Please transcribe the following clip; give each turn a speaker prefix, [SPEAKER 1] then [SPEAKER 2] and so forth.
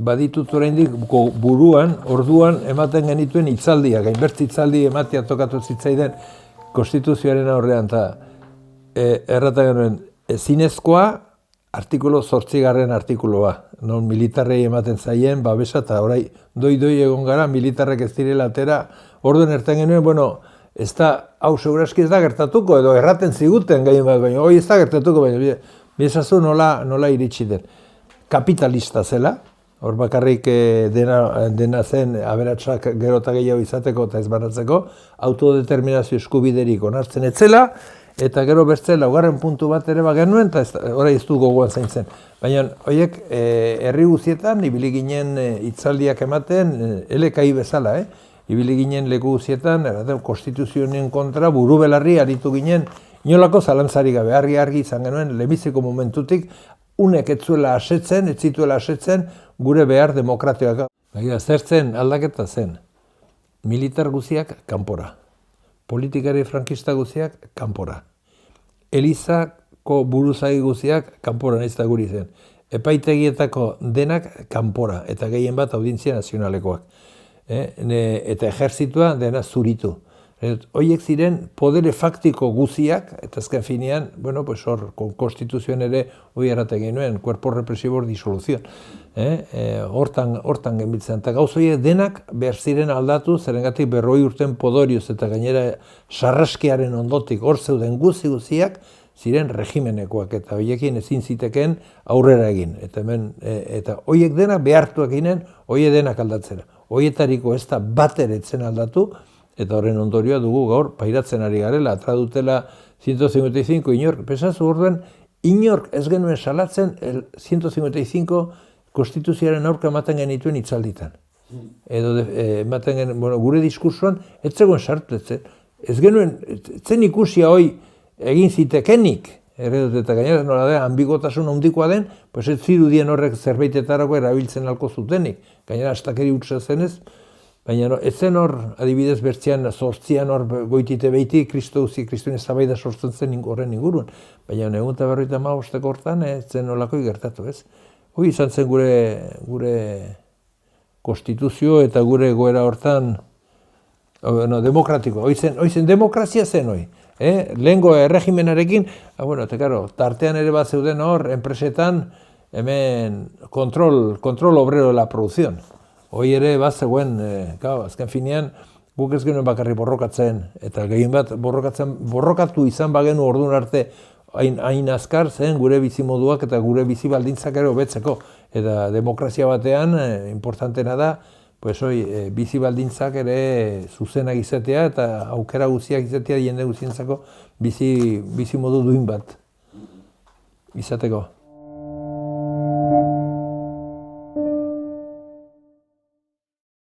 [SPEAKER 1] baditut oraindik buruan, orduan ematen genituen hitzaldia, gainbertze hitzaldi ematea tokatu zitzaiden konstituzioaren aurrean, eta errata genuen, ezinezkoa artikulu 8. artikuloa, non militarrei ematen zaien, babesa, eta orai doi egon gara, militarrek ez direla atera, orduan ertan genuen, bueno, ez da, hau seguraski ez da gertatuko, edo erraten ziguten gehien bat, baina hoi ez da gertatuko, baina biezazu nola iritsi den. Kapitalista zela, hor bakarrik dena zen aberatsak gero eta gehiago izateko eta ez banatzeko, autodeterminazio eskubiderik onartzen etzela, eta gero bertze laugarren puntu bat ere genuen, eta orain ez du gogoan zaintzen. Baina horiek herri guztietan, ibili ginen hitzaldiak ematen, LKI bezala, ibili ginen leku guztietan, konstituzioen kontra buru belarri aritu ginen, inolako zalantzari gabe, argi izan genuen, lehenbiziko momentutik, unek ez zituela asetzen gure behar demokratioak. Zer zen aldaketa zen, militar guziak kanpora, politikari frankista guziak kanpora, Elizako buruzagi guziak kanpora nahiz eta guri zen, epaitegietako denak kanpora, eta gehien bat audientzia nazionalekoak, eta ejertzitua dena zuritu. Horiek ziren podere faktiko guziak, eta azken finean, bueno, pues hor, konstituzioan ere hori erraten genuen, cuerpo represibo disoluzion. Hortan genbiltzen, eta gauz horiek denak behar ziren aldatu, zerengatik 40 urten podorioz eta gainera sarraskiaren ondotik hor zeuden guziak ziren regimenekoak, eta horiekin ezin ziteken aurrera egin. Eta horiek denak behartuak ginen, horiek denak aldatzera. Horietariko ez da bateretzen aldatu, eta horren ondorioa dugu gaur pairatzen ari garela, atra dutela 155 inork. Pesazu orduan, inork ez genuen salatzen 155 konstituzioaren aurka ematen genituen hitzalditan. Edo ematen genuen, gure diskursoan, ez zegoen sartu, ez genuen, zen ikusia hoi egin zitekenik, eta gainera nola da, ambigotasun handikoa den, pues ez zirudien horrek zerbaitetarako erabiltzen alko zutenik, gainera astakeri utza zenez, baina ez zen hor, adibidez bertzean, zortzian hor goitite behiti, kristuen eztabaida sortzen zen horren inguruen. Baina egun eta 55 hortan, ez zen olakoi gertatu, ez? Hoi izan zen gure konstituzio eta gure goera hortan demokratiko. Hoi zen demokrazia zen hoi. Lehengo erregimenarekin, tartean ere bat zeuden hor, enpresetan, hemen kontrol obrero de la producción. Hoi ere bat zegoen, azken finean, guk ez genuen bakarri borrokatzen, eta gehien bat borrokatu izan bagenu orduan arte hain azkar zen gure bizimoduak eta gure bizi baldintzak ere hobetzeko. Eta demokrazia batean, importantena da, bizi baldintzak ere zuzenak izatea eta aukera guziak izatea jende guzientzako bizimodu duin bat izateko.